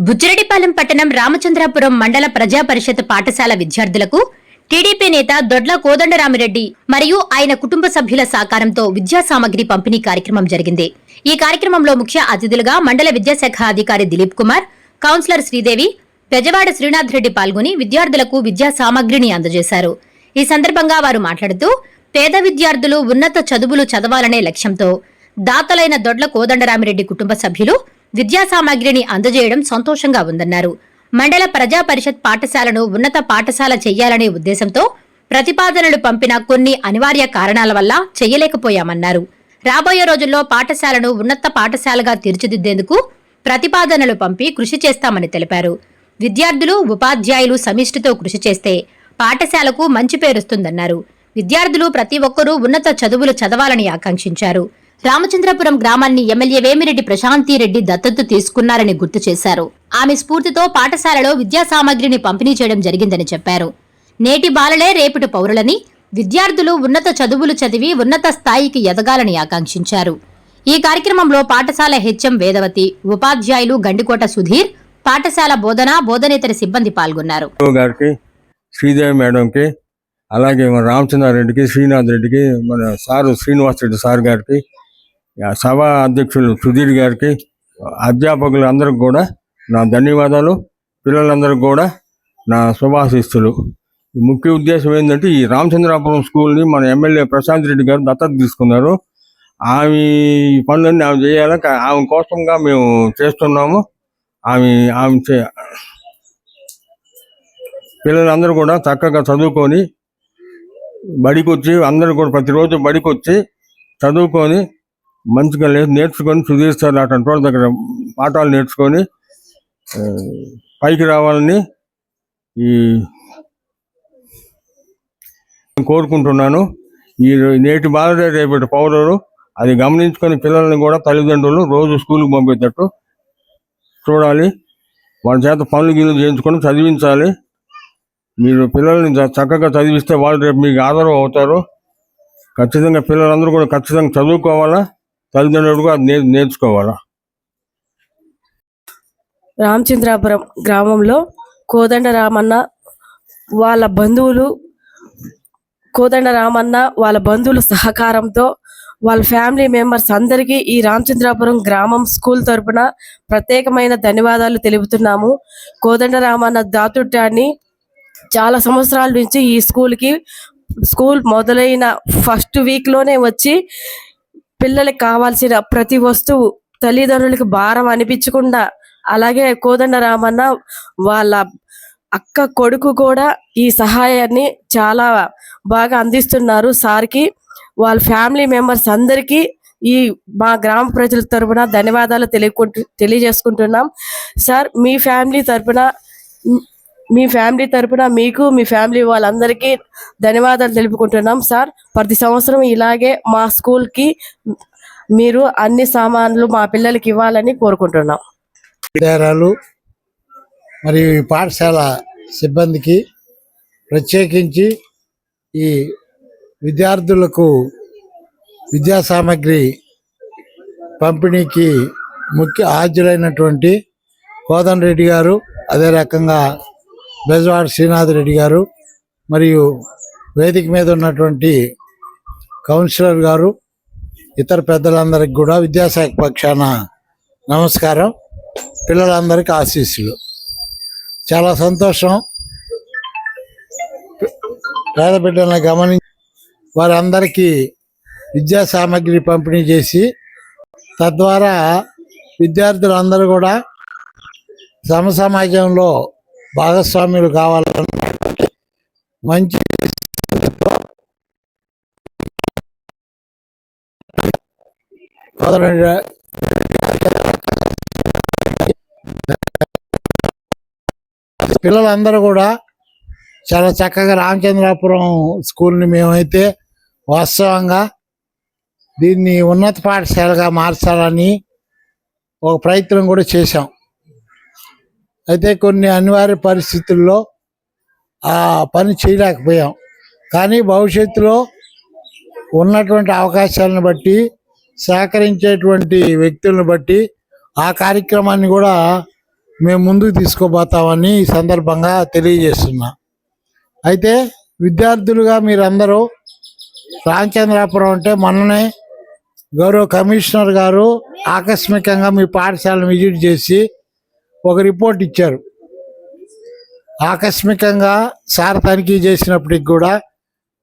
బుచ్చిరెడ్డిపాలెం పట్టణం రామచంద్రాపురం మండల ప్రజా పరిషత్ పాఠశాల విద్యార్థులకు టీడీపీ నేత దొడ్ల కోదండరామిరెడ్డి మరియు ఆయన కుటుంబ సభ్యుల సహకారంతో విద్యా సామగ్రి పంపిణీ కార్యక్రమం జరిగింది. ఈ కార్యక్రమంలో ముఖ్య అతిథులుగా మండల విద్యాశాఖ అధికారి దిలీప్ కుమార్, కౌన్సిలర్ శ్రీదేవి, పెజవాడ శ్రీనాథ్ రెడ్డి పాల్గొని విద్యార్థులకు విద్యా సామగ్రిని అందజేశారు. ఈ సందర్భంగా వారు మాట్లాడుతూ పేద విద్యార్థులు ఉన్నత చదువులు చదవాలనే లక్ష్యంతో దాతలైన దొడ్ల కోదండరామిరెడ్డి కుటుంబ సభ్యులు విద్యా సామగ్రిని అందజేయడం సంతోషంగా ఉందన్నారు. మండల ప్రజా పరిషత్ పాఠశాలను ఉన్నత పాఠశాల చెయ్యాలనే ఉద్దేశంతో ప్రతిపాదనలు పంపిన కొన్ని అనివార్య కారణాల వల్ల చెయ్యలేకపోయామన్నారు. రాబోయే రోజుల్లో పాఠశాలను ఉన్నత పాఠశాలగా తీర్చిదిద్దేందుకు ప్రతిపాదనలు పంపి కృషి చేస్తామని తెలిపారు. విద్యార్థులు, ఉపాధ్యాయులు సమిష్టితో కృషి చేస్తే పాఠశాలకు మంచి పేరొస్తుందన్నారు. విద్యార్థులు ప్రతి ఒక్కరూ ఉన్నత చదువులు చదవాలని ఆకాంక్షించారు. రామచంద్రపురం గ్రామాన్ని ఎమ్మెల్యే వేమిరెడ్డి ప్రశాంతిరెడ్డి దత్తత తీసుకున్నారని గుర్తు చేశారు. ఆమె స్ఫూర్తితో పాఠశాలలో విద్యా సామగ్రిని పంపిణీ చేయడం జరిగిందని చెప్పారు. నేటి బాలలే రేపటి పౌరులని, విద్యార్థులు ఉన్నత చదువులు చదివి ఉన్నత స్థాయికి ఎదగాలని ఆకాంక్షించారు. ఈ కార్యక్రమంలో పాఠశాల హెచ్ఎం వేదవతి, ఉపాధ్యాయులు గండికోట సుధీర్, పాఠశాల బోధనేతర సిబ్బంది పాల్గొన్నారు. శ్రీదేవి మేడంకి, అలాగే మన రామచంద్రారెడ్డికి, శ్రీనాథ్ రెడ్డికి, మన సారు శ్రీనివాస్ రెడ్డి సార్ గారికి, సభా అధ్యక్షులు సుధీర్ గారికి, అధ్యాపకులందరికి కూడా నా ధన్యవాదాలు. పిల్లలందరికీ కూడా నా శుభాశీస్సులు. ముఖ్య ఉద్దేశం ఏంటంటే, ఈ రామచంద్రాపురం స్కూల్ని మన ఎమ్మెల్యే ప్రశాంత్ రెడ్డి గారు దత్తత తీసుకున్నారు. ఆమె పనులన్నీ ఆమె చేయాలి. ఆమె కోసంగా మేము చేస్తున్నాము. పిల్లలందరూ కూడా చక్కగా చదువుకొని బడికి వచ్చి, అందరూ కూడా ప్రతిరోజు బడికి వచ్చి చదువుకొని మంచిగా నేర్చుకొని, సుధీర్ సార్ అటువంటి వాళ్ళ దగ్గర పాఠాలు నేర్చుకొని పైకి రావాలని కోరుకుంటున్నాను. ఈ నేటి బాలలే రేపటి పౌరులు, అది గమనించుకొని పిల్లల్ని కూడా తల్లిదండ్రులు రోజు స్కూల్కి పంపేటట్టు చూడాలి. వాళ్ళ చేత పనులు గిన్నెలు చేయించుకొని చదివించాలి. మీరు పిల్లల్ని చక్కగా చదివిస్తే వాళ్ళు రేపు మీకు ఆధారం అవుతారు. ఖచ్చితంగా పిల్లలందరూ కూడా ఖచ్చితంగా చదువుకోవాలా, తల్లిదండ్రులు కూడా అది నేర్చుకోవాలా. రామచంద్రాపురం గ్రామంలో కోదండరామన్న వాళ్ళ బంధువులు సహకారంతో వాళ్ళ ఫ్యామిలీ మెంబర్స్ అందరికీ ఈ రామచంద్రాపురం గ్రామం స్కూల్ తరపున ప్రత్యేకమైన ధన్యవాదాలు తెలుపుతున్నాము. కోదండరామన్న దాతృత్వాన్ని చాలా సంవత్సరాల నుంచి ఈ స్కూల్ మొదలైన ఫస్ట్ వీక్లోనే వచ్చి పిల్లలకి కావాల్సిన ప్రతి వస్తువు తల్లిదండ్రులకి భారం అనిపించకుండా, అలాగే కోదండరామన్న వాళ్ళ అక్క కొడుకు కూడా ఈ సహాయాన్ని చాలా బాగా అందిస్తున్నారు. సార్కి, వాళ్ళ ఫ్యామిలీ మెంబర్స్ అందరికీ ఈ మా గ్రామ ప్రజల తరపున ధన్యవాదాలు తెలియజేసుకుంటున్నాం. సార్, మీ ఫ్యామిలీ తరపున మీకు, మీ ఫ్యామిలీ వాళ్ళందరికీ ధన్యవాదాలు తెలుపుకుంటున్నాం. సార్, ప్రతి సంవత్సరం ఇలాగే మా స్కూల్కి మీరు అన్ని సామాన్లు మా పిల్లలకి ఇవ్వాలని కోరుకుంటున్నాం. మరియు ఈ పాఠశాల సిబ్బందికి, ప్రత్యేకించి ఈ విద్యార్థులకు విద్యా సామగ్రి పంపిణీకి ముఖ్య హాజరైనటువంటి కోదండరెడ్డి గారు, అదే రకంగా బెజవాడ శ్రీనాథ్ రెడ్డి గారు, మరియు వేదిక మీద ఉన్నటువంటి కౌన్సిలర్ గారు, ఇతర పెద్దలందరికీ కూడా విద్యాశాఖ పక్షాన నమస్కారం. పిల్లలందరికీ ఆశీస్సులు. చాలా సంతోషం. పేద బిడ్డలను గమనించి వారందరికీ విద్యా సామగ్రి పంపిణీ చేసి, తద్వారా విద్యార్థులందరూ కూడా సమాజంలో భాగస్వామ్యులు కావాలని మంచి పిల్లలందరూ కూడా చాలా చక్కగా రామచంద్రాపురం స్కూల్ని మేమైతే వాస్తవంగా దీన్ని ఉన్నత పాఠశాలగా మార్చాలని ఒక ప్రయత్నం కూడా చేశాం. అయితే కొన్ని అనివార్య పరిస్థితుల్లో ఆ పని చేయలేకపోయాం. కానీ భవిష్యత్తులో ఉన్నటువంటి అవకాశాలను బట్టి, సహకరించేటువంటి వ్యక్తులను బట్టి ఆ కార్యక్రమాన్ని కూడా మేము ముందుకు తీసుకోబోతామని ఈ సందర్భంగా తెలియజేస్తున్నా. అయితే విద్యార్థులుగా మీరందరూ రామచంద్రాపురం అంటే మొన్ననే గౌరవ కమిషనర్ గారు ఆకస్మికంగా మీ పాఠశాలను విజిట్ చేసి ఒక రిపోర్ట్ ఇచ్చారు. ఆకస్మికంగా సార్ తనిఖీ చేసినప్పటికి కూడా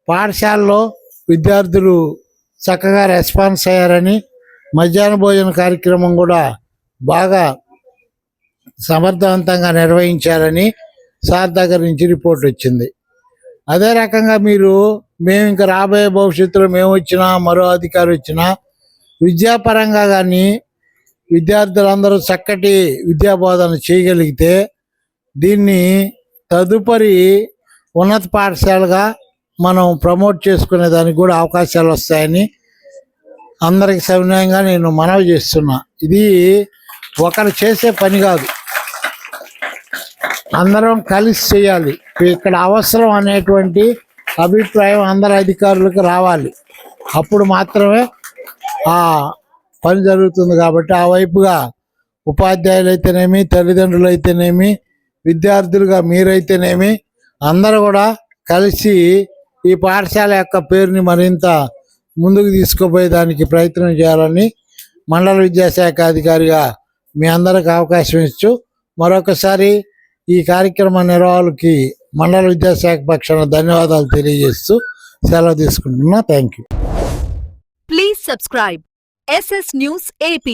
పాఠశాలలో విద్యార్థులు చక్కగా రెస్పాన్స్ అయ్యారని, మధ్యాహ్న భోజన కార్యక్రమం కూడా బాగా సమర్థవంతంగా నిర్వహించారని సార్ దగ్గర నుంచి రిపోర్ట్ వచ్చింది. అదే రకంగా మేము ఇంకా రాబోయే భవిష్యత్తులో మేము వచ్చినా మరో అధికారి వచ్చినా విద్యాపరంగా కానీ విద్యార్థులందరూ చక్కటి విద్యాబోధన చేయగలిగితే దీన్ని తదుపరి ఉన్నత పాఠశాలగా మనం ప్రమోట్ చేసుకునే దానికి కూడా అవకాశాలు వస్తాయని అందరికి సవినయంగా నేను మనవి చేస్తున్నా. ఇది ఒకరు చేసే పని కాదు, అందరం కలిసి చేయాలి. ఇక్కడ అవసరం అనేటువంటి అభిప్రాయం అందరి అధికారులకు రావాలి, అప్పుడు మాత్రమే ఆ పని జరుగుతుంది. కాబట్టి ఆ వైపుగా ఉపాధ్యాయులు అయితేనేమి, తల్లిదండ్రులు అయితేనేమి, విద్యార్థులుగా మీరైతేనేమి అందరూ కూడా కలిసి ఈ పాఠశాల యొక్క పేరుని మరింత ముందుకు తీసుకుపోయేదానికి ప్రయత్నం చేయాలని మండల విద్యాశాఖ అధికారిగా మీ అందరికి అవకాశం ఇచ్చు మరొకసారి ఈ కార్యక్రమ నిర్వాహకులకి మండల విద్యాశాఖ పక్షాన ధన్యవాదాలు తెలియజేస్తూ సెలవు తీసుకుంటున్నా. Thank you. Please subscribe SS News AP.